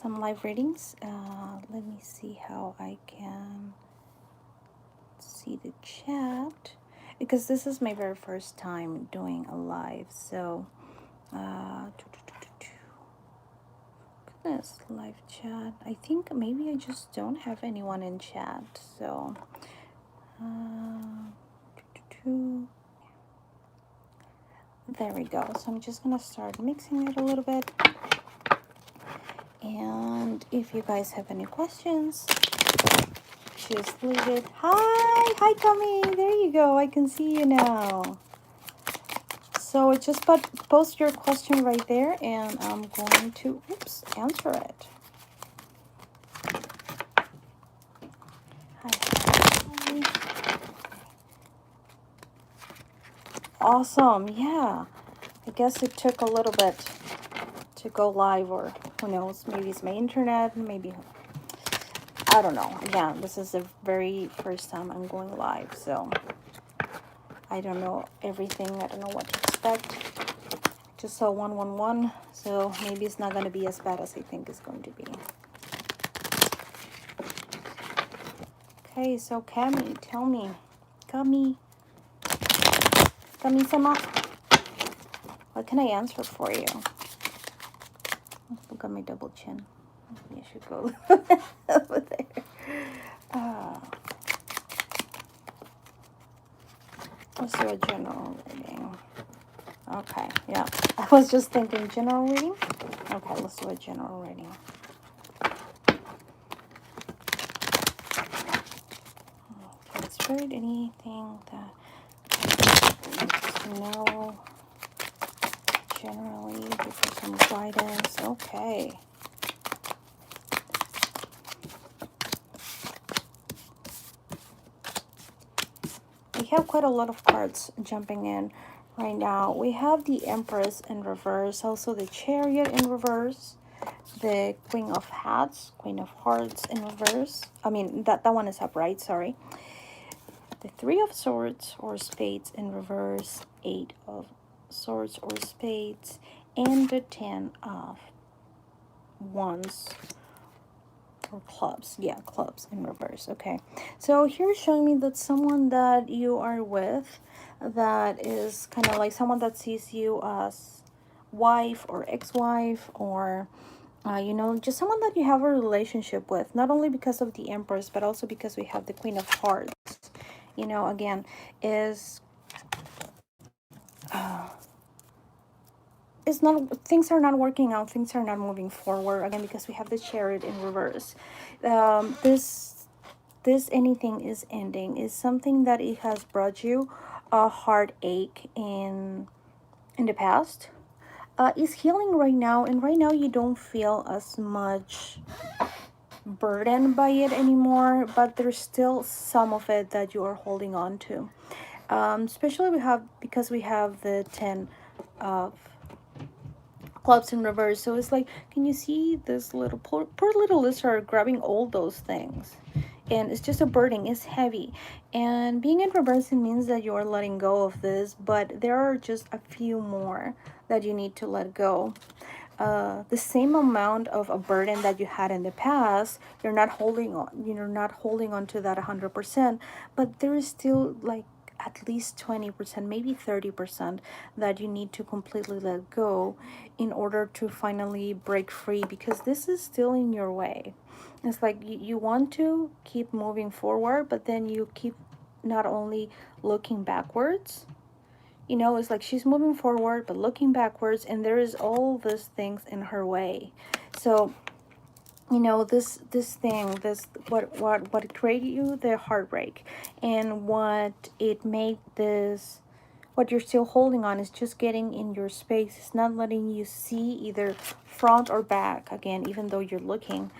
some live readings. Let me see how I can see the chat, because this is my very first time doing a live. So, goodness, live chat. I think maybe I just don't have anyone in chat. So, there we go. So I'm just gonna start mixing it a little bit. And if you guys have any questions, just leave it. Hi, Kami. There you go. I can see you now. So just post your question right there, and I'm going to answer it. Hi. Awesome. Yeah. I guess it took a little bit to go live, or who knows, maybe it's my internet, maybe, I don't know. Again, this is the very first time I'm going live, so I don't know everything. I don't know what to expect. Just saw 111, so maybe it's not going to be as bad as I think it's going to be. Okay, so Kami, tell me. Kami-sama, what can I answer for you? Look at my double chin. I should go over there. Let's do a general reading. Okay, yeah. I was just thinking general reading. Okay, let's do a general reading. Okay, Spirit, anything that I need to know generally before some guidance. Okay. We have quite a lot of cards jumping in right now. We have the Empress in reverse, also the Chariot in reverse, the Queen of Hats, Queen of Hearts in reverse. I mean, that one is upright, sorry. The Three of Swords or Spades in reverse, Eight of Swords or Spades, and the Ten of Wands or clubs. Yeah, clubs in reverse. Okay, so here's showing me that someone that you are with, that is kind of like someone that sees you as wife or ex-wife, or you know, just someone that you have a relationship with, not only because of the Empress, but also because we have the Queen of Hearts. You know, again, is it's not, things are not working out, things are not moving forward, again, because we have the Chariot in reverse. This anything is ending, is something that it has brought you a heartache in the past. Is healing right now, and right now you don't feel as much burdened by it anymore, but there's still some of it that you are holding on to. Especially because we have the 10 of clubs in reverse. So it's like, can you see this little poor little lizard grabbing all those things? And it's just a burden, it's heavy. And being in reverse, it means that you are letting go of this, but there are just a few more that you need to let go. The same amount of a burden that you had in the past, you're not holding on to that 100%, but there is still like at least 20%, maybe 30% that you need to completely let go in order to finally break free, because this is still in your way. It's like you want to keep moving forward, but then you keep not only looking backwards. You know, it's like she's moving forward but looking backwards, and there is all these things in her way. So, you know, this thing, this what created you the heartbreak, and what it made this, what you're still holding on, is just getting in your space. It's not letting you see either front or back, again, even though you're looking.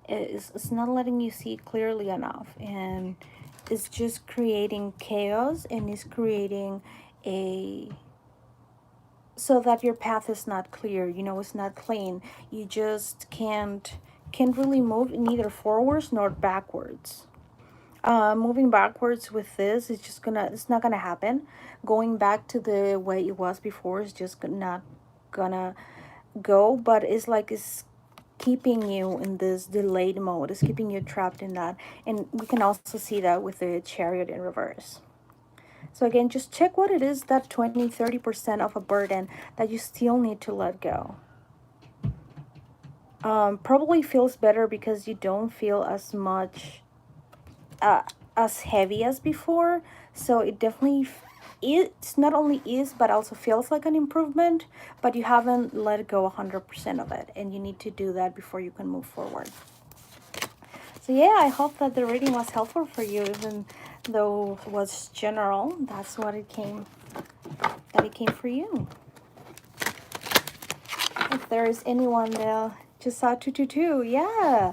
It's not letting you see clearly enough, and it's just creating chaos, and it's creating so that your path is not clear, you know, it's not clean. You just can't really move neither forwards nor backwards. Moving backwards with this is just it's not gonna happen. Going back to the way it was before is just not gonna go. But it's like, it's keeping you in this delayed mode. It's keeping you trapped in that. And we can also see that with the Chariot in reverse. So again, just check what it is, that 20-30% of a burden that you still need to let go. Probably feels better because you don't feel as much, as heavy as before. So it definitely, it's not only is, but also feels like an improvement, but you haven't let go 100% of it. And you need to do that before you can move forward. So yeah, I hope that the reading was helpful for you, even though it was general. That's what it came, that it came for you. If there is anyone there, just saw 222, yeah.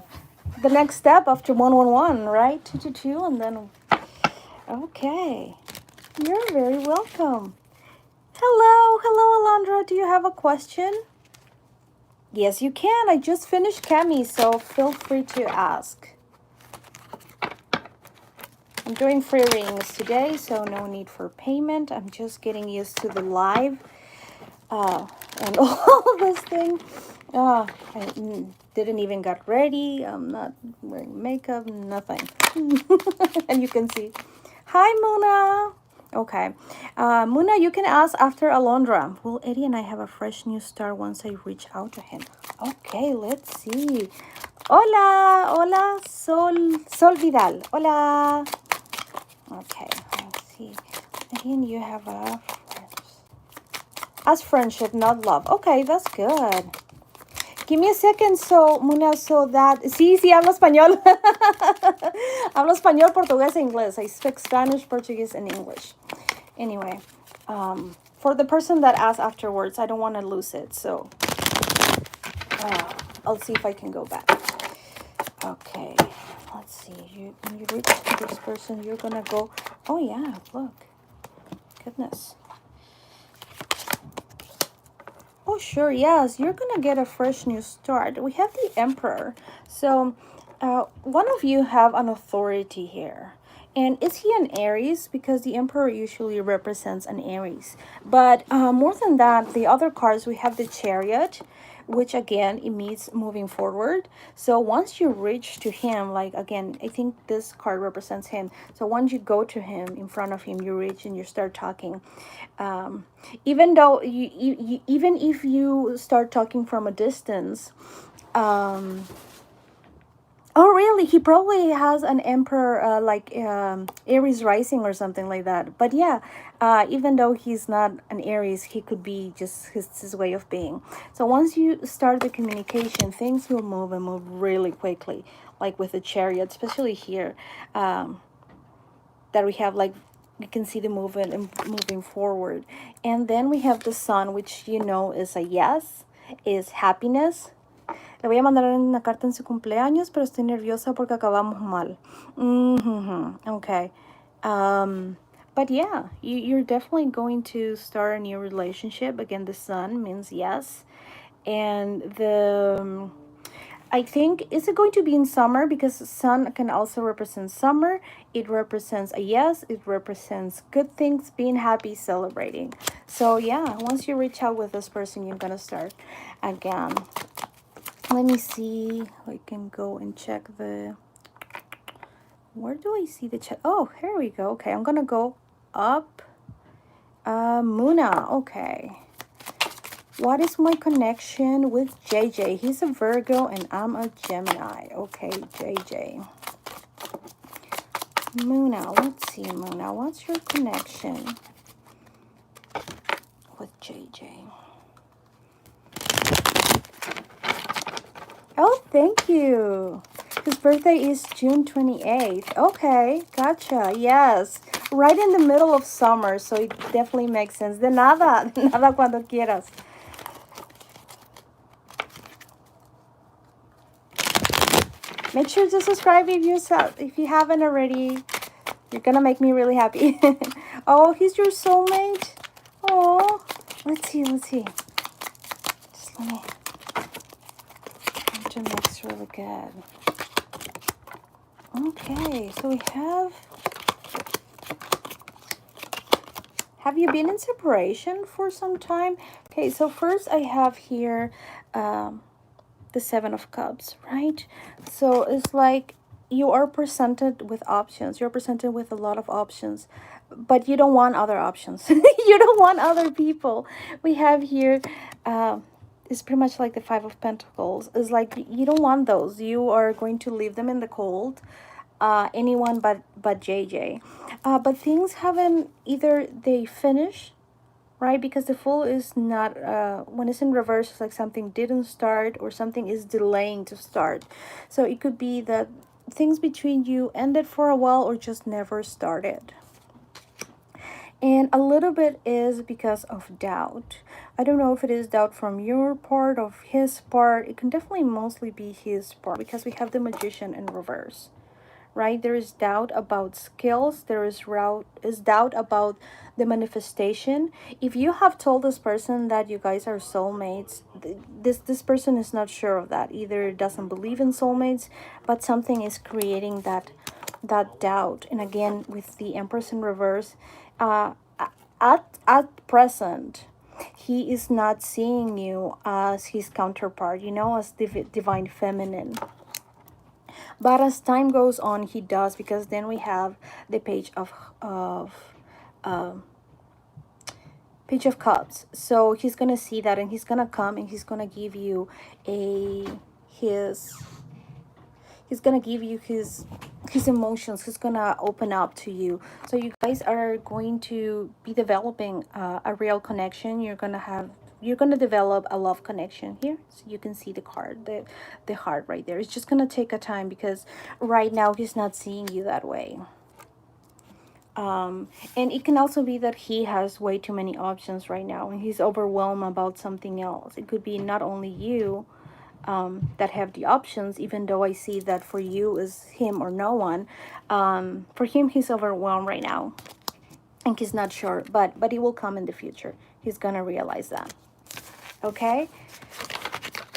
The next step after 111, right? 222, and then, okay. You're very welcome. Hello, Alondra. Do you have a question? Yes, you can. I just finished Cami, so feel free to ask. I'm doing free readings today, so no need for payment. I'm just getting used to the live and all of this thing. I didn't even get ready. I'm not wearing makeup, nothing. And you can see. Hi, Mona. Okay. Muna, you can ask after Alondra. Will Eddie and I have a fresh new start once I reach out to him? Okay, let's see. Hola, Sol Vidal. Hola. Okay, let's see. Eddie and you have a as friendship, not love. Okay, that's good. Give me a second, so, Muna, so that... Sí, hablo español. Hablo español, portugués, e inglés. I speak Spanish, Portuguese, and English. Anyway, for the person that asked afterwards, I don't want to lose it, so I'll see if I can go back. Okay, let's see. When you reach to this person, you're gonna go... Oh, yeah, look. Goodness. Oh, sure, yes. You're going to get a fresh new start. We have the Emperor. So, one of you have an authority here. And is he an Aries? Because the Emperor usually represents an Aries. But more than that, the other cards, we have the Chariot, which again, it means moving forward. So once you reach to him, like again, I think this card represents him. So once you go to him, in front of him, you reach and you start talking. Even though even if you start talking from a distance, oh, really? He probably has an Emperor, like Aries rising or something like that. But yeah, even though he's not an Aries, he could be just his way of being. So once you start the communication, things will move and move really quickly. Like with the Chariot, especially here, that we have, like, you can see the movement and moving forward. And then we have the Sun, which you know is a yes, is happiness. Le voy a mandar una carta en su cumpleaños, pero estoy nerviosa porque acabamos mal. Okay. But yeah, you're definitely going to start a new relationship. Again, the Sun means yes. And the... I think, is it going to be in summer? Because sun can also represent summer. It represents a yes. It represents good things, being happy, celebrating. So yeah, once you reach out with this person, you're going to start again. Let me see. I can go and check the... Where do I see the chat? Oh, here we go. Okay, I'm going to go up. Muna. Okay. What is my connection with JJ? He's a Virgo and I'm a Gemini. Okay, JJ. Muna, let's see, Muna. What's your connection with JJ? Oh, thank you. His birthday is June 28th. Okay, gotcha. Yes. Right in the middle of summer, so it definitely makes sense. De nada. De nada cuando quieras. Make sure to subscribe if you haven't already. You're gonna make me really happy. Oh, he's your soulmate. Oh, let's see. Just let me to mix really good. Okay, so we have. Have you been in separation for some time? Okay, so first I have here. the Seven of Cups, right? So it's like you are presented with options. You're presented with a lot of options, but you don't want other options. You don't want other people. We have here, uh, it's pretty much like the Five of Pentacles. It's like you don't want those. You are going to leave them in the cold. Anyone but JJ. But things haven't, either they finish, right? Because the Fool is not, when it's in reverse, it's like something didn't start or something is delaying to start. So it could be that things between you ended for a while or just never started. And a little bit is because of doubt. I don't know if it is doubt from your part, of his part. It can definitely mostly be his part because we have the Magician in reverse, right? There is doubt about skills. There is doubt about the manifestation. If you have told this person that you guys are soulmates, this person is not sure of that. Either doesn't believe in soulmates, but something is creating that doubt. And again, with the Empress in reverse, uh, at present, he is not seeing you as his counterpart, as divine feminine. But as time goes on, he does, because then we have the um Page of Cups. So he's gonna see that, and he's gonna come, and he's gonna give you a his he's gonna give you his emotions. He's gonna open up to you. So you guys are going to be developing a real connection. You're gonna develop a love connection here. So you can see the card, the heart right there. It's just gonna take a time, because right now he's not seeing you that way. And it can also be that he has way too many options right now, and he's overwhelmed about something else. It could be not only you, that have the options, even though I see that for you is him or no one. For him, he's overwhelmed right now, and he's not sure, but it will come in the future. He's gonna realize that. Okay,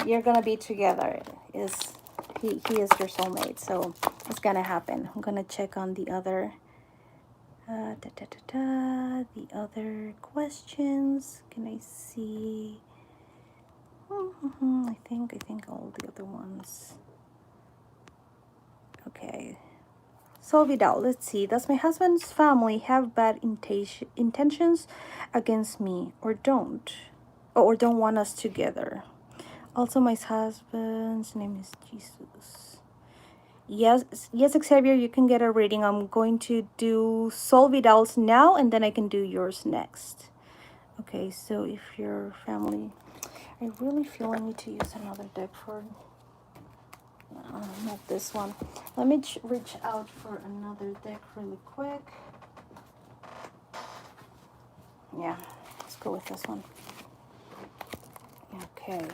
you're gonna be together. Is he is your soulmate, so it's gonna happen. I'm gonna check on the other the other questions. Can I see? I think all the other ones. Okay. So Vidal, let's see. Does my husband's family have bad intentions against me, or don't? Or don't want us together? Also, my husband's name is Jesus. Yes, Xavier, you can get a reading. I'm going to do Sol Vidal's now, and then I can do yours next. Okay, so if your family... I really feel I need to use another deck for... not this one. Let me reach out for another deck really quick. Yeah, let's go with this one. Okay.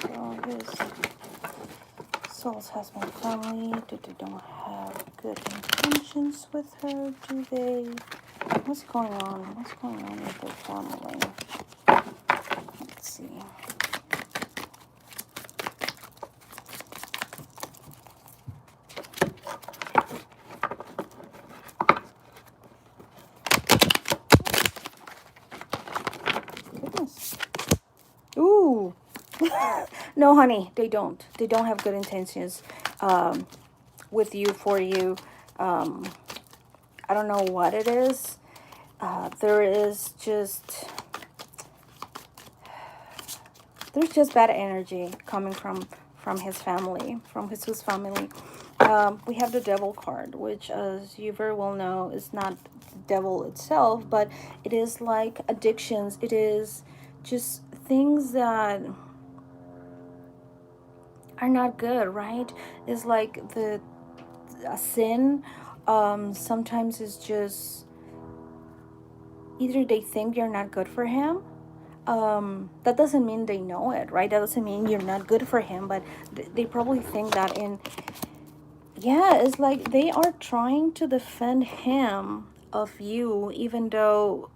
So his Sol's husband family, do they don't have good intentions with her, do they? What's going on? What's going on with their family? Let's see. Goodness. Ooh. No, honey, they don't. They don't have good intentions with you, for you. I don't know what it is. There is just... there's just bad energy coming from his family, from Jesus' family. We have the Devil card, which, as you very well know, is not the devil itself, but it is like addictions. It is just things that are not good, right? It's like a sin. Sometimes it's just either they think you're not good for him. That doesn't mean they know it, right? That doesn't mean you're not good for him, but they probably think that. And yeah, it's like they are trying to defend him of you, even though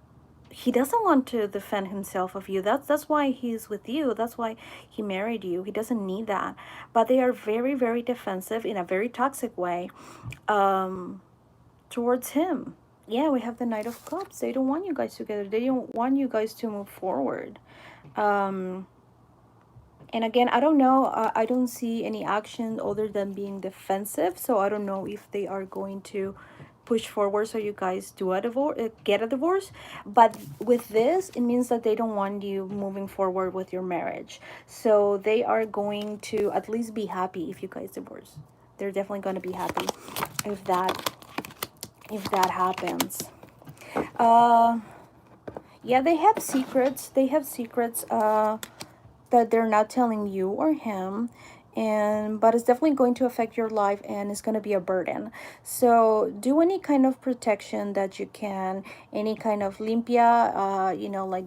he doesn't want to defend himself of you. That's why he's with you. That's why he married you. He doesn't need that. But they are very, very defensive in a very toxic way. towards him. Yeah, we have the Knight of Cups. They don't want you guys together. They don't want you guys to move forward. Um, and again, I don't know. I don't see any action other than being defensive. So I don't know if they are going to push forward so you guys do a divorce, get a divorce. But with this, it means that they don't want you moving forward with your marriage. So they are going to at least be happy if you guys divorce. They're definitely going to be happy if that happens. Uh, yeah, they have secrets. They have secrets. That they're not telling you or him, and but it's definitely going to affect your life and it's going to be a burden. So do any kind of protection that you can, any kind of limpia, like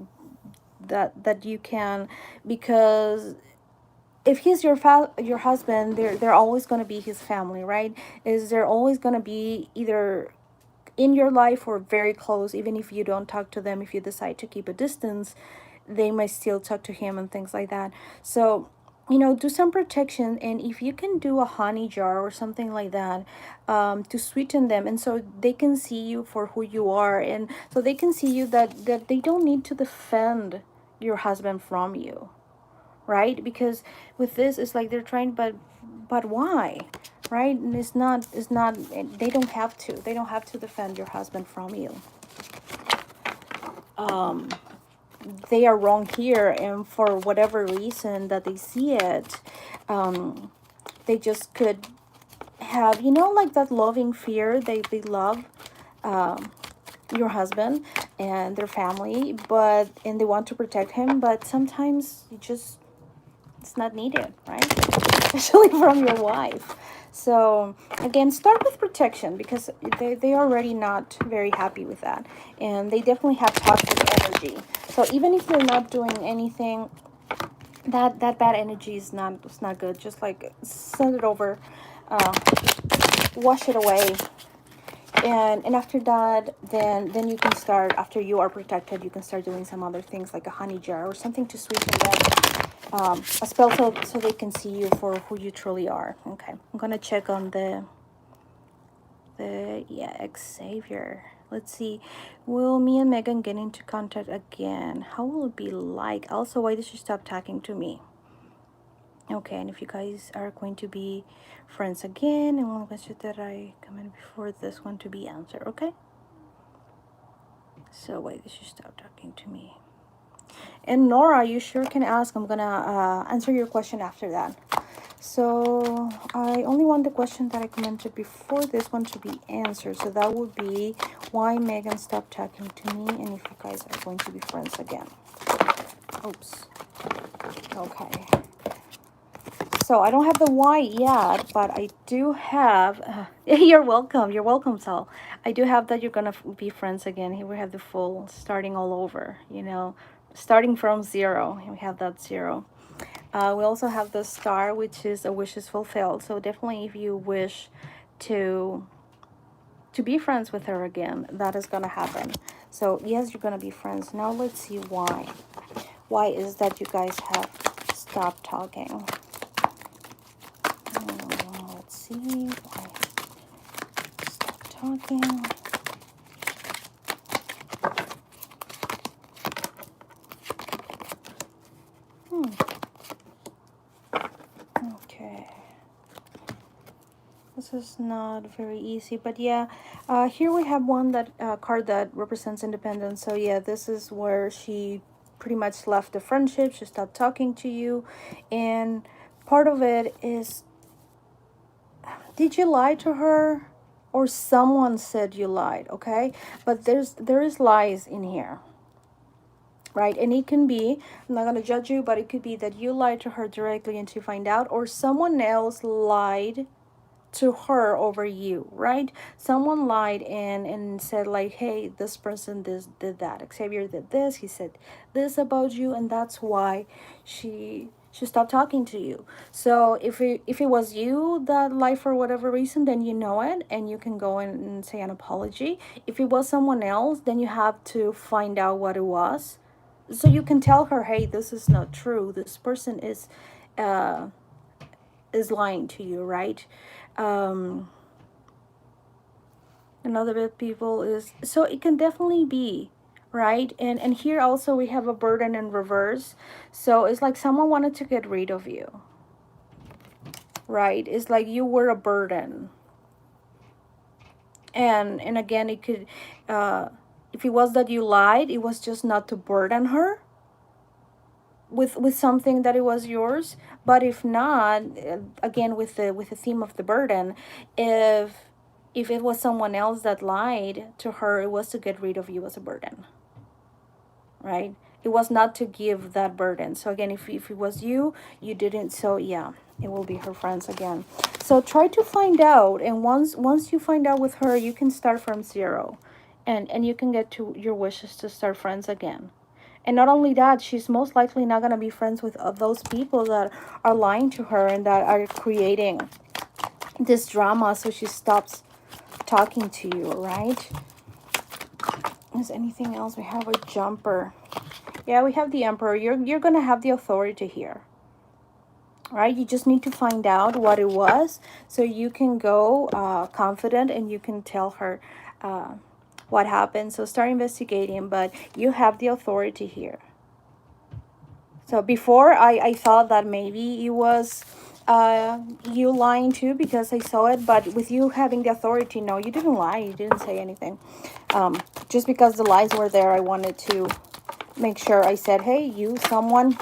that you can, because if he's your husband, they're always going to be his family, right? Is they're always going to be either in your life or very close, even if you don't talk to them. If you decide to keep a distance, they might still talk to him and things like that. So do some protection, and if you can do a honey jar or something like that, to sweeten them, and so they can see you for who you are, and so they can see you that they don't need to defend your husband from you, right? Because with this, it's like they're trying, but why, right? And it's not they don't have to defend your husband from you. um they are wrong here, and for whatever reason that they see it, um they just could have, like that loving fear. They love um your husband and their family, and they want to protect him, but sometimes you just, it's not needed, right? Especially from your wife. So again, start with protection, because they already not very happy with that, and they definitely have toxic energy. So even if you're not doing anything, that bad energy is not, it's not good. Just like send it over, uh, wash it away, and after that, then you can start, after you are protected, you can start doing some other things like a honey jar or something to sweeten them, a spell, so they can see you for who you truly are. Okay, I'm gonna check on the yeah, Xavier. Let's see, will me and Megan get into contact again? How will it be like? Also, why did she stop talking to me? Okay, and if you guys are going to be friends again, and one question that I commented before this one to be answered. Okay, so why did she stop talking to me? And Nora, you sure can ask. I'm gonna answer your question after that. So I only want the question that I commented before this one to be answered. So that would be why Megan stopped talking to me, and if you guys are going to be friends again. Oops. Okay. So I don't have the why yet, but I do have. You're welcome. You're welcome, Sal. I do have that you're gonna be friends again. Here we have the full starting all over. Starting from zero. We have that zero. We also have the star, which is a wish is fulfilled. So definitely, if you wish to be friends with her again, that is gonna happen. So yes, you're gonna be friends. Now let's see why. Why is that you guys have stopped talking? Let's see. Why stop talking? Okay. This is not very easy, but yeah, here we have one that card that represents independence. So yeah, this is where she pretty much left the friendship. She stopped talking to you, and part of it is, did you lie to her, or someone said you lied? Okay, but there is lies in here, right? And it can be, I'm not gonna judge you, but it could be that you lied to her directly and she find out, or someone else lied to her over you, right? Someone lied and said like, hey, this person this did that, Xavier did this, he said this about you, and that's why she stopped talking to you. So if it was you that lied for whatever reason, then you know it and you can go in and say an apology. If it was someone else, then you have to find out what it was, so you can tell her, hey, this is not true, this person uh is lying to you, right? um Another bit people is, so it can definitely be, right? And here also we have a burden in reverse. So it's like someone wanted to get rid of you, right? It's like you were a burden. And again, it could, if it was that you lied, it was just not to burden her with something that it was yours. But if not, again, with the theme of the burden, if it was someone else that lied to her, it was to get rid of you as a burden, right? It was not to give that burden. So again, if it was you, you didn't. So yeah, it will be her friends again. So try to find out, and once you find out with her, you can start from zero, and you can get to your wishes to start friends again. And not only that, she's most likely not gonna be friends with those people that are lying to her and that are creating this drama. So she stops talking to you, right? Is anything else? We have a jumper. Yeah, we have the Emperor. You're gonna have the authority here, right? You just need to find out what it was, so you can go confident and you can tell her what happened. So start investigating, but you have the authority here. So before, I thought that maybe it was you lying too because I saw it, but with you having the authority, no, you didn't lie. You didn't say anything. Just because the lies were there, I wanted to make sure I said, hey, you, someone.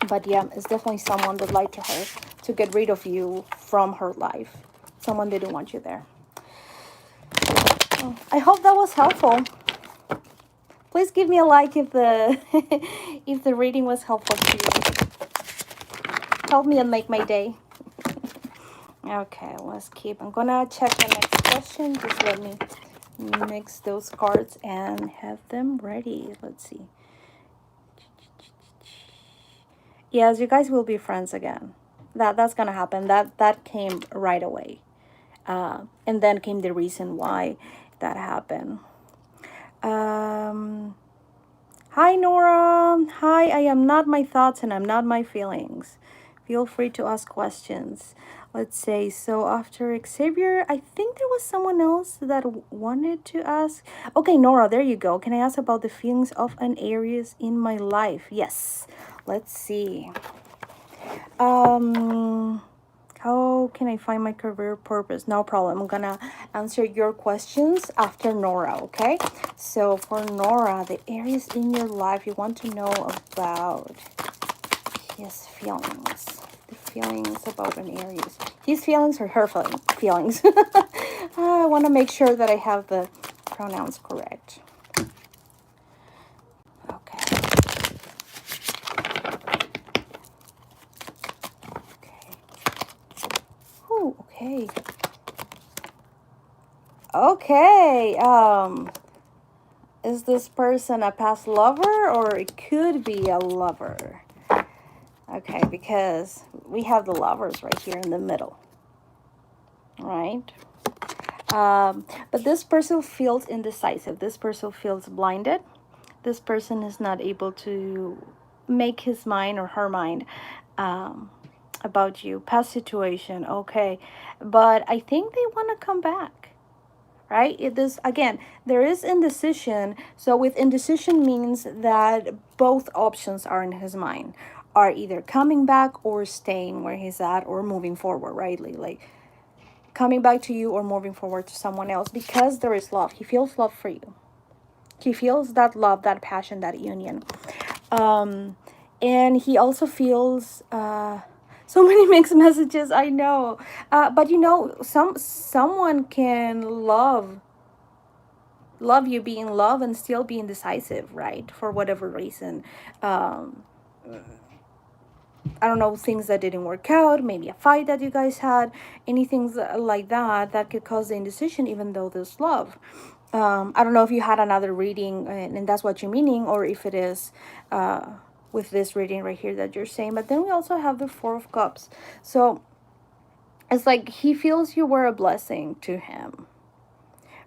But yeah, it's definitely someone that lied to her to get rid of you from her life. Someone didn't want you there. I hope that was helpful. Please give me a like if the if the reading was helpful to you. Help me and make my day. Okay, let's keep. I'm gonna check the next question. Just let me mix those cards and have them ready. Let's see. Yes, you guys will be friends again. That's gonna happen. That came right away. And then came the reason why that happened. Um, Hi, Nora. Hi, I am not my thoughts and I'm not my feelings. Feel free to ask questions. Let's say, so after Xavier, I think there was someone else that wanted to ask. Okay, Nora, there you go. Can I ask about the feelings of an Aries in my life? Yes. Let's see. How can I find my career purpose? No problem. I'm gonna answer your questions after Nora, okay? So for Nora, the areas in your life you want to know about his feelings. The feelings about an Aries. His feelings or her feelings? I want to make sure that I have the pronouns correct. Okay. Okay. Oh, okay. Okay. Is this person a past lover or it could be a lover? Okay, because we have the lovers right here in the middle, right? But this person feels indecisive. This person feels blinded. This person is not able to make his mind or her mind about you. Past situation, okay. But I think they want to come back, right? It is, again, there is indecision. So with indecision means that both options are in his mind, are either coming back or staying where he's at or moving forward, right? Like coming back to you or moving forward to someone else, because there is love. He feels love for you. He feels that love, that passion, that union. And he also feels so many mixed messages, I know. But you know, someone can love you, be in love and still be indecisive, right? For whatever reason. I don't know, things that didn't work out, maybe a fight that you guys had, anything like that that could cause the indecision, even though there's love. I don't know if you had another reading and that's what you're meaning, or if it is with this reading right here that you're saying. But then we also have the Four of Cups. So it's like he feels you were a blessing to him,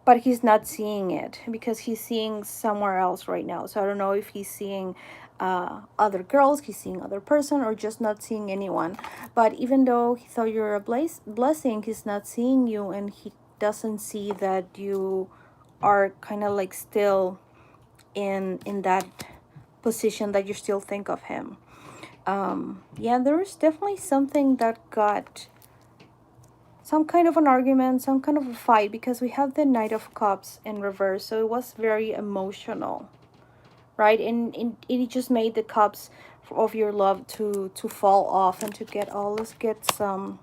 but he's not seeing it because he's seeing somewhere else right now. So I don't know if he's seeing other girls, he's seeing other person, or just not seeing anyone. But even though he thought you're a blessing, he's not seeing you, and doesn't see that you are kind of like still in that position, that you still think of him. Yeah, there is definitely something that got some kind of an argument, some kind of a fight, because we have the Knight of Cups in reverse, so it was very emotional, right? And it just made the cups of your love to fall off and to get all. Let's get some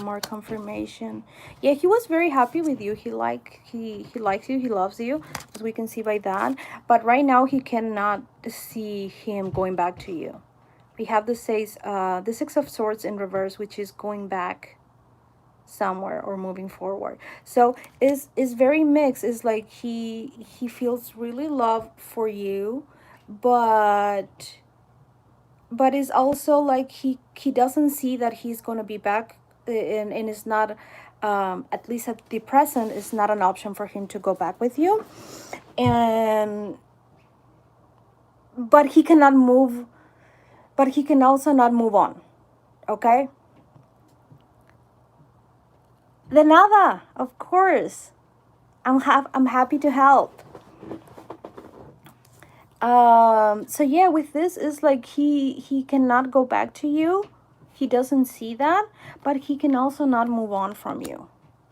more confirmation. Yeah, he was very happy with you. He likes you, he loves you, as we can see by that. But right now he cannot see him going back to you. We have the Six of Swords in reverse, which is going back somewhere or moving forward. So is very mixed. It's like he feels really love for you, but it's also like he doesn't see that he's going to be back, and it's not, at least at the present, it's not an option for him to go back with you. And but he cannot move, but he can also not move on. Okay. De nada, of course. I'm happy to help. So yeah, with this is like he cannot go back to you. He doesn't see that, but he can also not move on from you.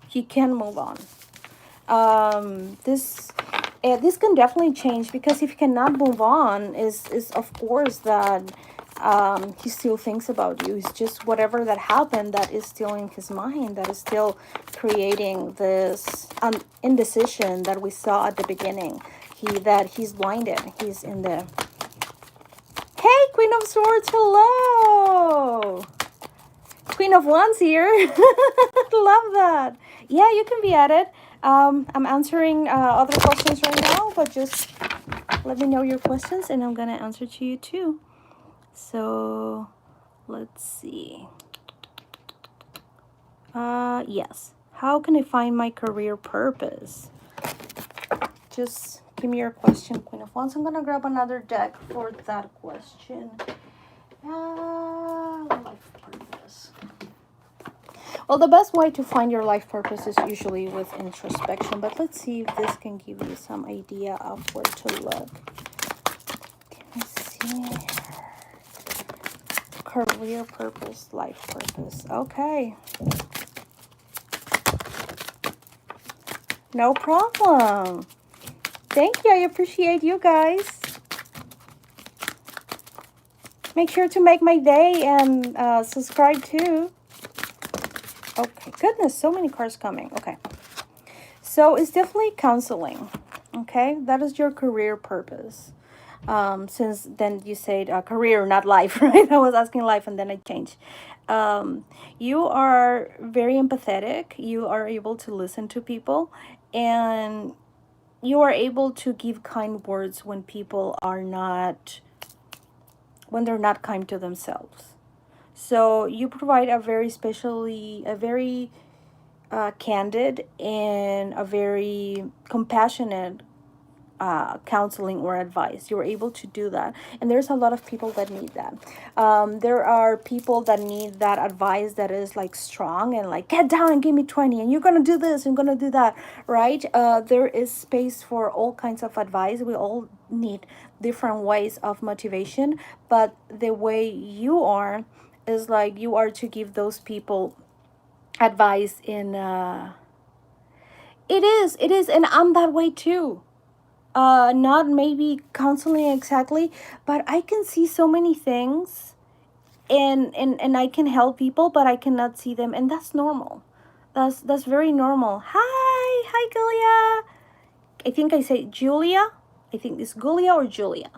He can move on. This can definitely change, because if he cannot move on, is of course that he still thinks about you. It's just whatever that happened that is still in his mind, that is still creating this indecision that we saw at the beginning. He's blinded. He's in the... Hey, Queen of Swords, hello! Queen of Wands here. Love that. Yeah, you can be added. I'm answering other questions right now, but just let me know your questions and I'm gonna answer to you too. So let's see. Yes. How can I find my career purpose? Just give me your question, Queen of Wands. I'm gonna grab another deck for that question. Life purpose. Well, the best way to find your life purpose is usually with introspection, but let's see if this can give you some idea of where to look. Let me see. Career purpose, life purpose. Okay. No problem. Thank you. I appreciate you guys. Make sure to make my day and subscribe too. Okay, goodness, so many cards coming. Okay. So it's definitely counseling. Okay, that is your career purpose. Since then you said career, not life, right? I was asking life and then I changed. You are very empathetic. You are able to listen to people, and you are able to give kind words when people are not, when they're not kind to themselves. So you provide a very candid and a very compassionate counseling or advice. You're able to do that, and there's a lot of people that need that. There are people that need that advice that is like strong and like, get down and give me 20 and you're gonna do this and gonna do that, right? There is space for all kinds of advice. We all need different ways of motivation, but the way you are is like you are to give those people advice in it is, and I'm that way too. Not maybe counseling exactly, but I can see so many things, and I can help people, but I cannot see them, and that's normal. That's very normal. Hi Julia. I think I say Julia. I think it's Julia or Julia.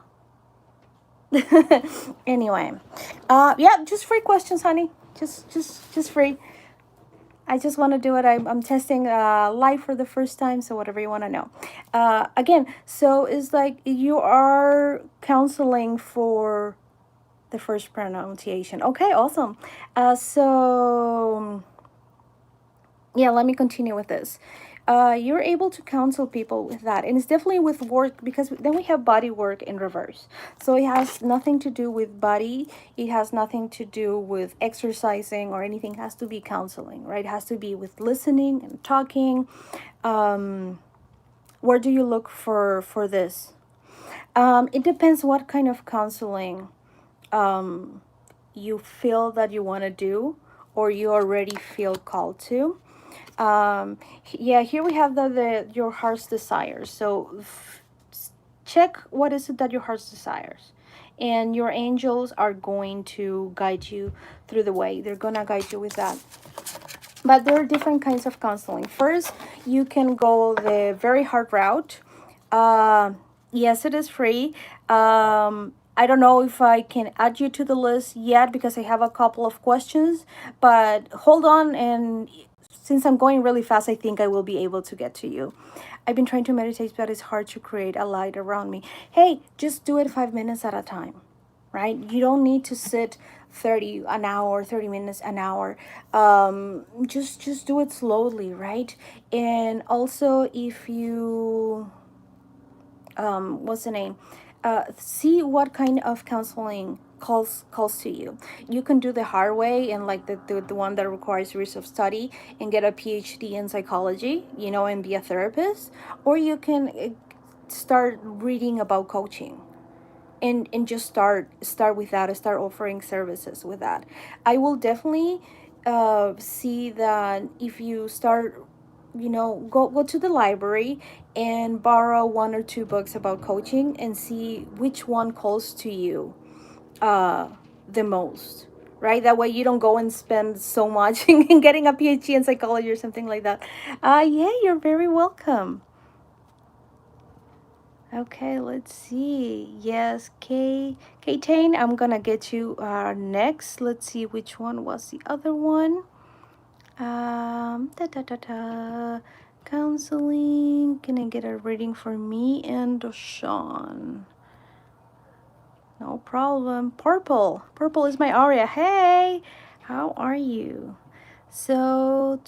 Anyway, yeah, just free questions, honey. Just free. I just want to do it. I'm testing live for the first time, so whatever you want to know. Again, so it's like you are counseling for the first pronunciation. Okay, awesome. So, yeah, let me continue with this. you're able to counsel people with that. And it's definitely with work, because then we have body work in reverse. So it has nothing to do with body, it has nothing to do with exercising or anything. It has to be counseling, right? It has to be with listening and talking. Where do you look for this? It depends what kind of counseling you feel that you want to do, or you already feel called to. Yeah, here we have the your heart's desires. So check what is it that your heart's desires, and your angels are going to guide you through the way. They're gonna guide you with that. But there are different kinds of counseling. First, you can go the very hard route. uh, yes, it is free. I don't know if I can add you to the list yet, because I have a couple of questions, but hold on. And since I'm going really fast, I think I will be able to get to you. I've been trying to meditate, but it's hard to create a light around me. Hey, just do it 5 minutes at a time, right? You don't need to sit 30 an hour, 30 minutes an hour. Just do it slowly, right? And also, if you what's the name, see what kind of counseling calls to you. You can do the hard way, and like the one that requires years of study and get a PhD in psychology, and be a therapist. Or you can start reading about coaching, and just start with that, start offering services with that. I will definitely see that if you start, go to the library and borrow one or two books about coaching, and see which one calls to you uh the most, right? That way you don't go and spend so much in getting a PhD in psychology or something like that. Yeah, you're very welcome. Okay, let's see. Yes, Tane, I'm gonna get you next. Let's see which one was the other one. Da da da da. Counseling. Can I get a reading for me and Sean? No problem. Purple. Purple is my aria. Hey, how are you? So,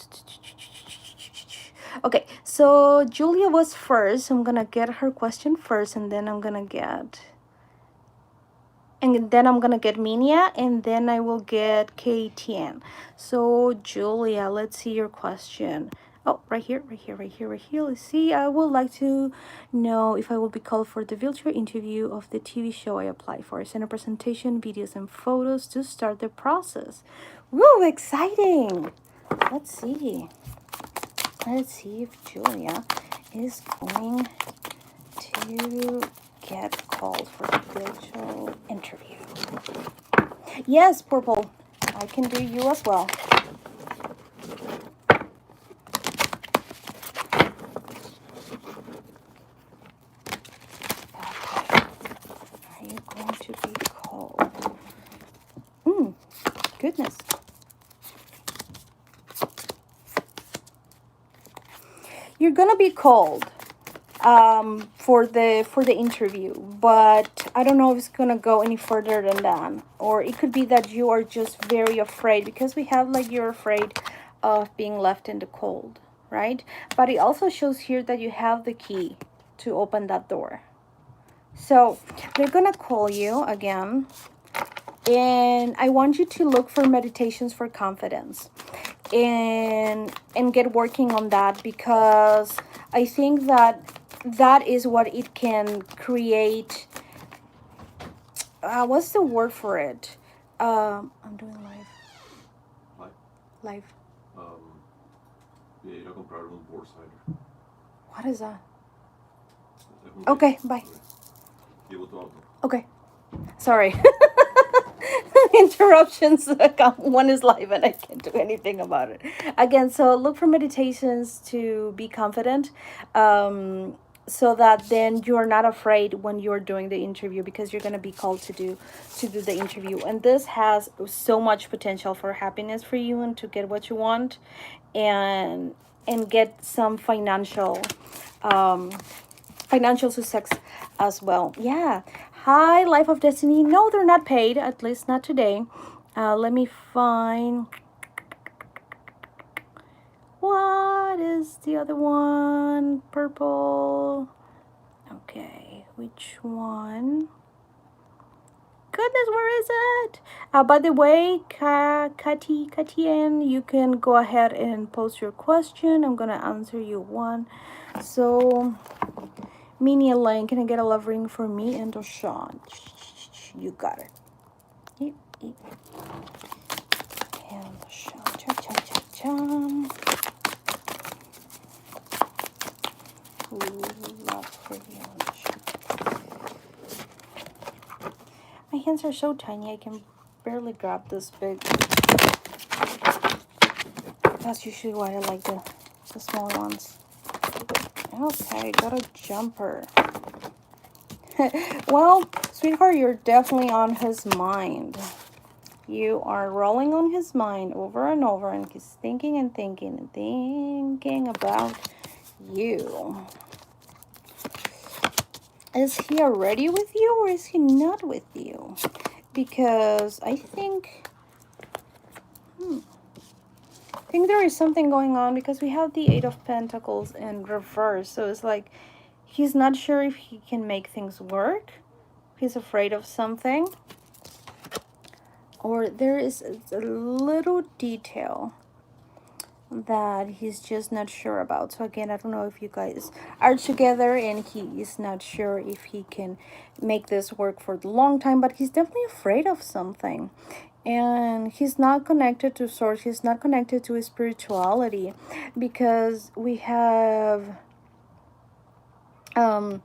okay, so Julia was first. I'm gonna get her question first, and then I'm gonna get Minia, and then I will get KTN. So Julia, let's see your question. Oh, right here, right here, right here, right here. Let's see. I would like to know if I will be called for the virtual interview of the TV show I apply for. Send a presentation, videos, and photos to start the process. Woo, exciting! Let's see. Let's see if Julia is going to get called for the virtual interview. Yes, Purple. I can do you as well. Are you going to be called? Goodness. You're gonna be called for the interview, but I don't know if it's gonna go any further than that. Or it could be that you are just very afraid, because we have like you're afraid of being left in the cold, right? But it also shows here that you have the key to open that door. So they're gonna call you again, and I want you to look for meditations for confidence, and get working on that, because I think that is what it can create. What's the word for it? I'm doing live. Live. Yeah, irá a comprar un Borsider. What is that? Okay, bye. Okay. Sorry. Interruptions. One is live and I can't do anything about it. Again, so look for meditations to be confident. So that then you're not afraid when you're doing the interview, because you're going to be called to do the interview, and this has so much potential for happiness for you, and to get what you want, and get some financial success as well. Yeah. Hi, Life of Destiny. No, they're not paid, at least not today. Let me find. What is is the other one? Purple. Okay, which one? Goodness, where is it? By the way, Katian, you can go ahead and post your question. I'm gonna answer you one. So, Minnie Elaine, can I get a love ring for me and Deshaun? You got it. Yep, yep. And Deshaun, cha. Love for you. My hands are so tiny, I can barely grab this big. That's usually why I like the small ones. Okay, got a jumper. Well, sweetheart, you're definitely on his mind. You are rolling on his mind over and over, and he's thinking and thinking and thinking about you. Is he already with you or is he not with you? Because I think there is something going on, because we have the Eight of Pentacles in reverse. So it's like he's not sure if he can make things work. He's afraid of something. Or there is a little detail that he's just not sure about. So again, I don't know if you guys are together and he is not sure if he can make this work for the long time, but he's definitely afraid of something. And he's not connected to source, he's not connected to his spirituality, because we have the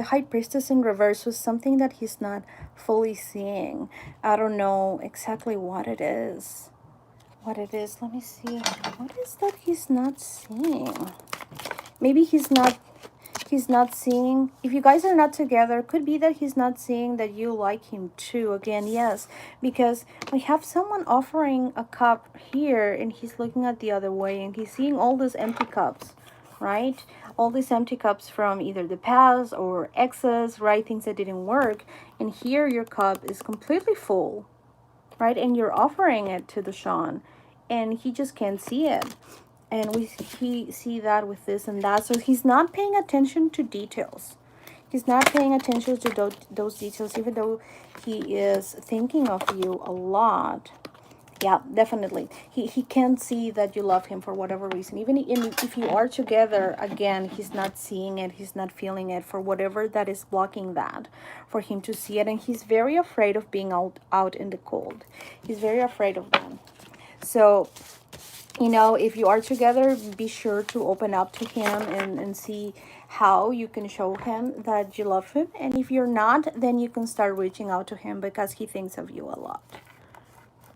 High Priestess in reverse, was something that he's not fully seeing. I don't know exactly what it is. Let me see. What is that he's not seeing? Maybe he's not seeing, if you guys are not together, could be that he's not seeing that you like him too. Again, yes, because we have someone offering a cup here and he's looking at the other way and he's seeing all these empty cups, right? All these empty cups from either the past or exes, right? Things that didn't work. And here your cup is completely full, right? And you're offering it to Deshaun and he just can't see it. And he see that with this and that. So he's not paying attention to details. He's not paying attention to those details, even though he is thinking of you a lot. Yeah, definitely. He can't see that you love him for whatever reason. Even if you are together, again, he's not seeing it. He's not feeling it for whatever that is blocking that for him to see it. And he's very afraid of being out in the cold. He's very afraid of that. So, you know, if you are together, be sure to open up to him and see how you can show him that you love him. And if you're not, then you can start reaching out to him because he thinks of you a lot.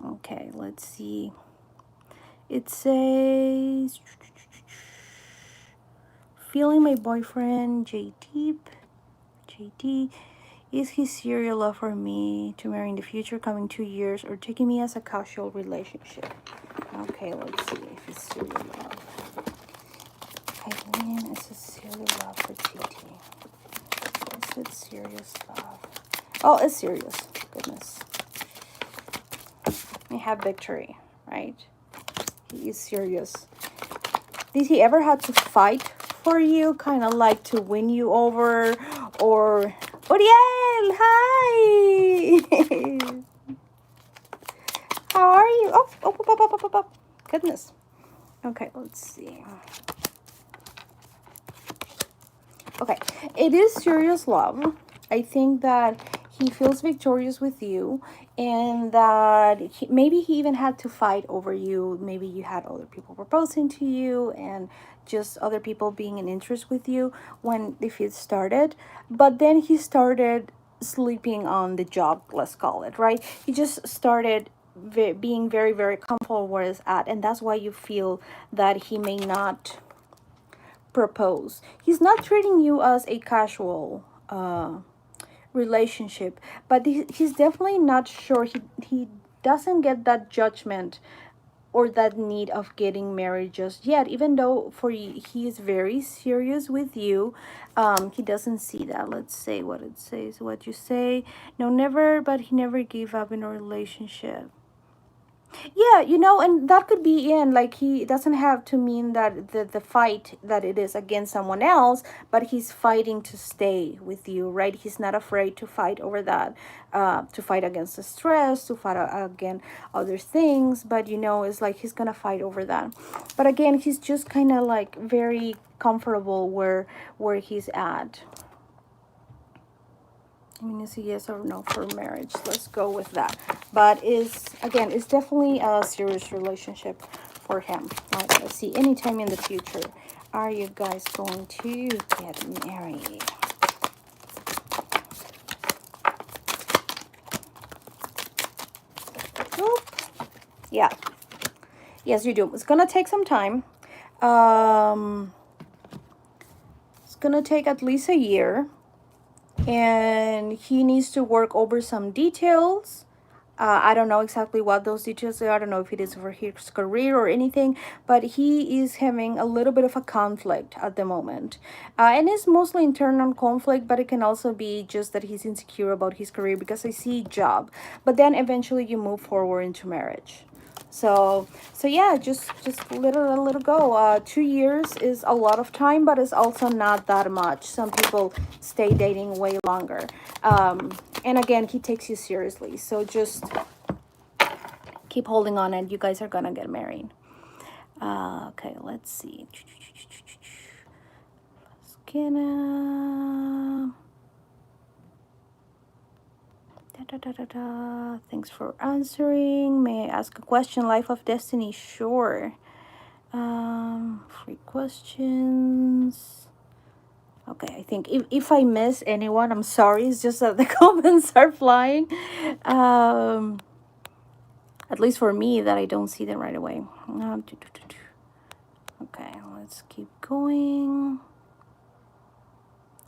Okay, let's see. It says, feeling my boyfriend, JD, is he serial love for me to marry in the future, coming 2 years, or taking me as a casual relationship? Okay, let's see if it's serial love. Eileen, is it serial love for TT? Is it serious love? Oh, it's serious. Goodness. We have victory, right? He is serious. Did he ever have to fight for you? Kind of like to win you over? Or, Uriel, hi! How are you? Oh, goodness. Okay, let's see. Okay, it is serious love. I think that he feels victorious with you, and that maybe he even had to fight over you. Maybe you had other people proposing to you and just other people being in interest with you when the feud started. But then he started sleeping on the job, let's call it, right? He just started being very, very comfortable where he's at, and that's why you feel that he may not propose. He's not treating you as a casual relationship, but he's definitely not sure. He doesn't get that judgment or that need of getting married just yet, even though he is very serious with you. He doesn't see that. Let's say what it says, what you say. No, never, but he never gave up in a relationship. Yeah, you know, and that could be in like he doesn't have to mean that the fight that it is against someone else, but he's fighting to stay with you, right? He's not afraid to fight over that, to fight against the stress, to fight against other things, but you know, it's like he's gonna fight over that. But again, he's just kind of like very comfortable where he's at. I mean, is a yes or no for marriage? Let's go with that. But is again, it's definitely a serious relationship for him. Like, let's see. Anytime in the future, are you guys going to get married? Oop. Yeah. Yes, you do. It's gonna take some time. Um, it's gonna take at least a year, and he needs to work over some details. I don't know exactly what those details are. I don't know if it is for his career or anything, but he is having a little bit of a conflict at the moment. And it's mostly internal conflict, but it can also be just that he's insecure about his career because I see job. But then eventually you move forward into marriage. So yeah, just little go. 2 years is a lot of time, but it's also not that much. Some people stay dating way longer. And again, he takes you seriously, so just keep holding on, and you guys are gonna get married. Okay, let's see. Gonna. Da, da, da, da, da. Thanks for answering. May I ask a question? Life of Destiny, sure. Free questions. Okay, I think if I miss anyone, I'm sorry. It's just that the comments are flying. Um, at least for me, that I don't see them right away. Okay, let's keep going.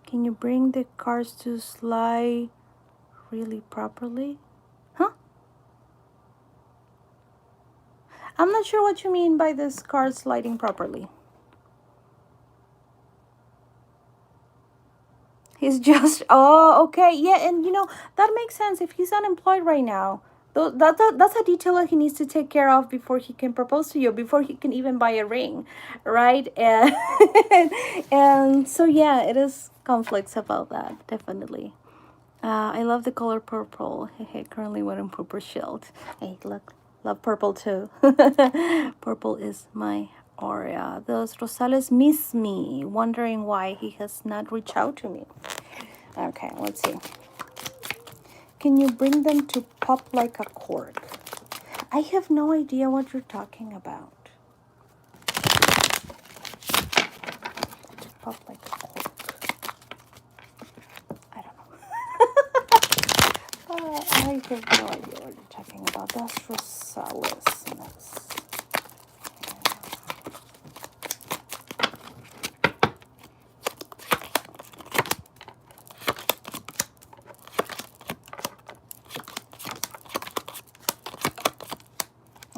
Can you bring the cars to slide really properly? Huh? I'm not sure what you mean by this car sliding properly. He's just, oh, okay. Yeah, and you know, that makes sense. If he's unemployed right now, that's a detail that he needs to take care of before he can propose to you, before he can even buy a ring, right? And, and so, yeah, it is conflicts about that, definitely. I love the color purple. Hey, currently wearing purple shield. Hey, look, love purple too. Purple is my aura. Those Rosales miss me, wondering why he has not reached out to me. Okay, let's see. Can you bring them to pop like a cork? I have no idea what you're talking about. Pop like a cork. I don't know. I have no idea what you're talking about. That's Rosales. That's...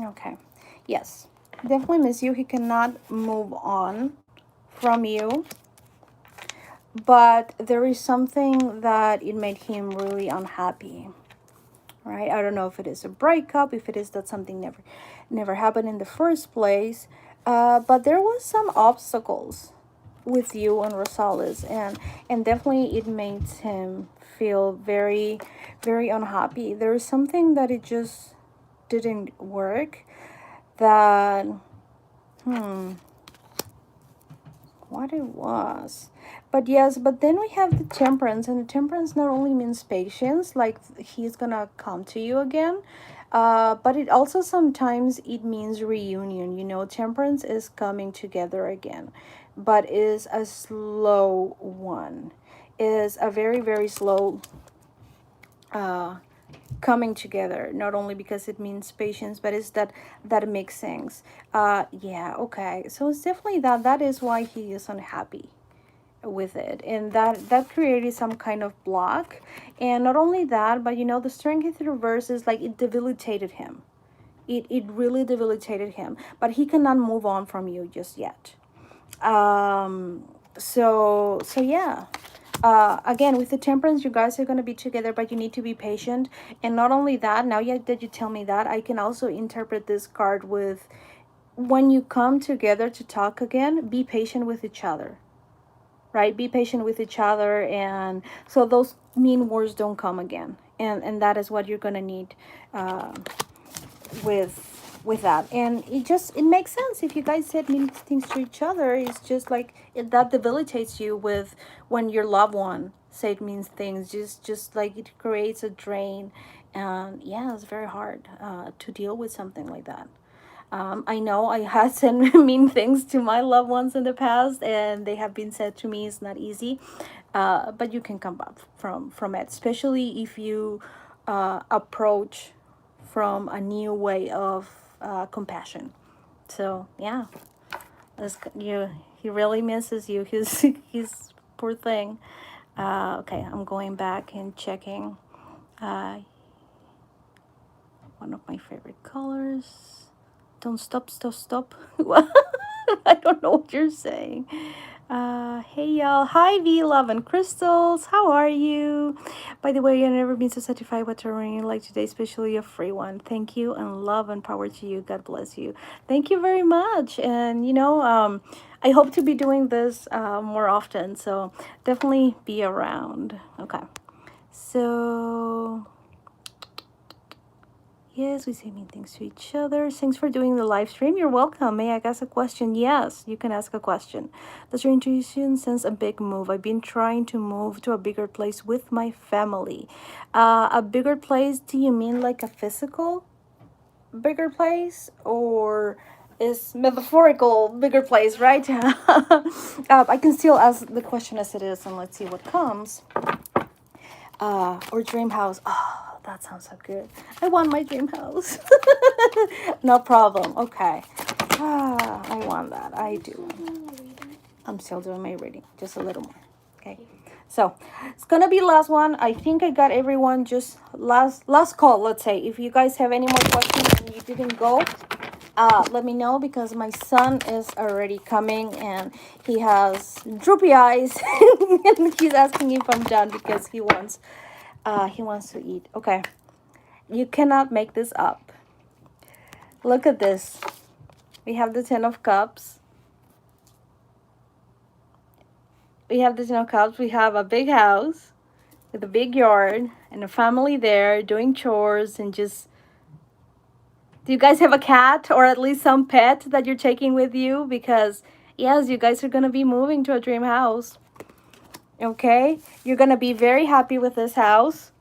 Okay. Yes. Definitely miss you. He cannot move on from you. But there is something that it made him really unhappy. Right? I don't know if it is a breakup, if it is that something never happened in the first place. But there was some obstacles with you and Rosales, and definitely it makes him feel very, very unhappy. There's something that it just didn't work, that what it was. But yes, but then we have the temperance, and the temperance not only means patience, like he's gonna come to you again, but it also sometimes it means reunion. You know, temperance is coming together again, but is a slow one, is a very, very slow coming together, not only because it means patience, but it's that mixings. Yeah, okay, so it's definitely that is why he is unhappy with it, and that created some kind of block. And not only that, but you know, the strength in reverse is like it debilitated him. It really debilitated him, but he cannot move on from you just yet. So yeah, Again, with the temperance, you guys are going to be together, but you need to be patient. And not only that, now that you tell me that, I can also interpret this card with, when you come together to talk again, be patient with each other, right? Be patient with each other, and so those mean words don't come again. And that is what you're going to need uh, with that. And it makes sense. If you guys said mean things to each other, it's just like that debilitates you with when your loved one said mean things, just like it creates a drain. And yeah, it's very hard to deal with something like that. I know I had said mean things to my loved ones in the past, and they have been said to me. It's not easy, but you can come back from it, especially if you approach from a new way of compassion. So yeah, he really misses you. He's poor thing. Okay, I'm going back and checking. Uh, One of my favorite colors. Don't stop, stop, stop. I don't know what you're saying. Hey y'all. Hi V, Love and Crystals. How are you? By the way, I've never been so satisfied with a ring like today, especially a free one. Thank you, and love and power to you. God bless you. Thank you very much. And I hope to be doing this more often. So definitely be around. Okay. So yes, we say mean things to each other. Thanks for doing the live stream. You're welcome. May I ask a question? Yes, you can ask a question. Does your intuition sense a big move? I've been trying to move to a bigger place with my family. A bigger place, do you mean like a physical bigger place? Or is metaphorical bigger place, right? I can still ask the question as it is, and let's see what comes. Or dream house. Oh, that sounds so good. I want my dream house. No problem. Okay. I want that. I do. I'm still doing my reading. Just a little more. Okay. So it's gonna be last one. I think I got everyone. Just last call. Let's say if you guys have any more questions and you didn't go, let me know, because my son is already coming and he has droopy eyes and he's asking if I'm done because he wants to eat. Okay, you cannot make this up. Look at this. We have the 10 of cups. We have the 10 of cups. We have a big house with a big yard and a family there doing chores and just. Do you guys have a cat or at least some pet that you're taking with you? Because, yes, you guys are going to be moving to a dream house. Okay? You're going to be very happy with this house.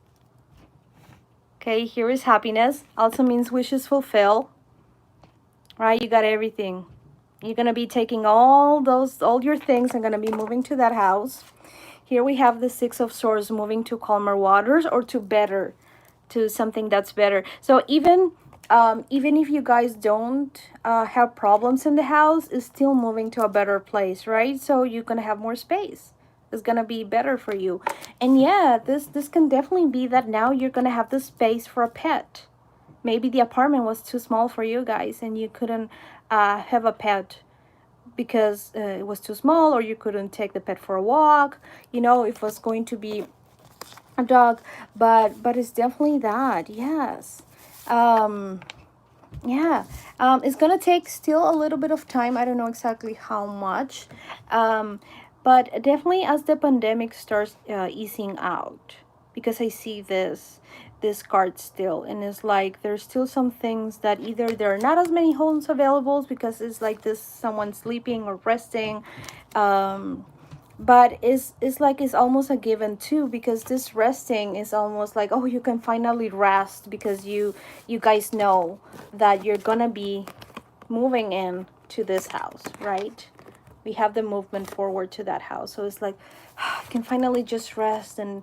Okay, here is happiness. Also means wishes fulfill. Right? You got everything. You're going to be taking all your things and going to be moving to that house. Here we have the 6 of Swords, moving to calmer waters or to something that's better. So even if you guys don't have problems in the house, it's still moving to a better place, right? So you're gonna have more space. It's gonna be better for you. And yeah, this can definitely be that now you're gonna have the space for a pet. Maybe the apartment was too small for you guys and you couldn't have a pet because it was too small, or you couldn't take the pet for a walk. If it was going to be a dog, but it's definitely that. Yes. Yeah, it's gonna take still a little bit of time. I don't know exactly how much, but definitely as the pandemic starts easing out, because I see this card still, and it's like there's still some things that either there are not as many homes available because it's like this someone sleeping or resting, but it's like it's almost a given too, because this resting is almost like, oh, you can finally rest because you guys know that you're gonna be moving in to this house, right? We have the movement forward to that house, so it's like you can finally just rest and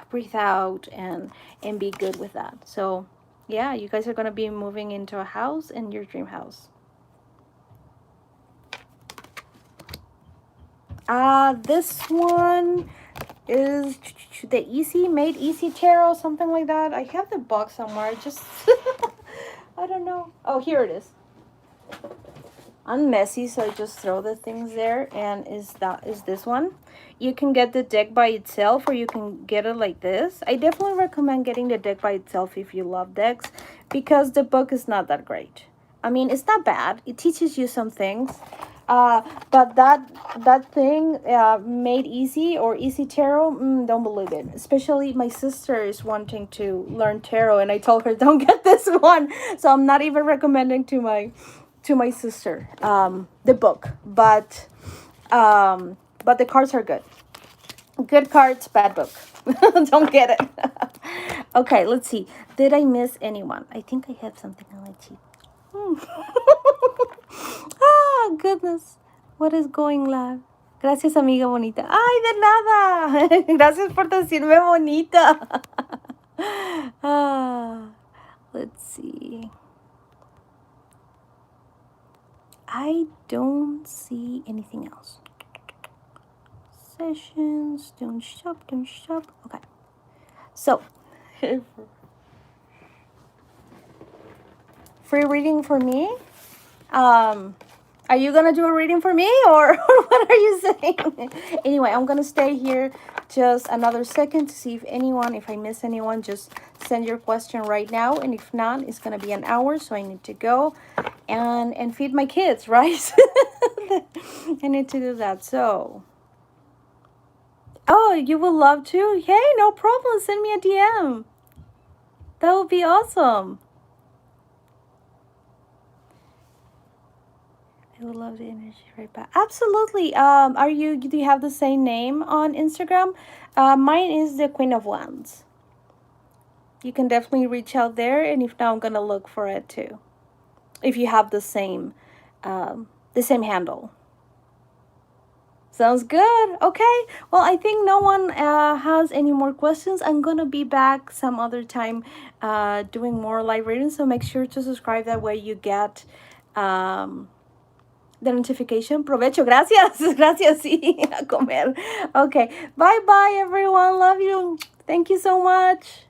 breathe out and be good with that. So yeah, you guys are gonna be moving into a house, in your dream house. This one is the Made Easy Tarot, something like that. I have the box somewhere. Just I don't know. Oh, here it is. I'm messy, so I just throw the things there. And is this one? You can get the deck by itself, or you can get it like this. I definitely recommend getting the deck by itself if you love decks, because the book is not that great. I mean, it's not bad. It teaches you some things. But that thing, made easy or easy tarot, don't believe it. Especially my sister is wanting to learn tarot, and I told her don't get this one. So I'm not even recommending to my sister the book. But the cards are good. Good cards, bad book. Don't get it. Okay, let's see. Did I miss anyone? I think I have something on my teeth. Ah, goodness. What is going live? Gracias, amiga bonita. Ay, de nada. Gracias por decirme bonita. Ah, let's see. I don't see anything else. Sessions, don't shop. Okay. So, free reading for me. Are you gonna do a reading for me, or what are you saying? Anyway, I'm gonna stay here just another second to see if I miss anyone, just send your question right now. And if not, it's gonna be an hour, so I need to go and feed my kids, right? I need to do that. So, oh, you would love to? Hey, no problem. Send me a DM. That would be awesome. I would love the energy right back. Absolutely. Do you have the same name on Instagram? Mine is the Queen of Wands. You can definitely reach out there, and if not, I'm gonna look for it too. If you have the same handle. Sounds good. Okay. Well, I think no one has any more questions. I'm gonna be back some other time, doing more live readings. So make sure to subscribe. That way you get the notification. Provecho. Gracias. Gracias. Sí, a comer. Okay. Bye bye, everyone. Love you. Thank you so much.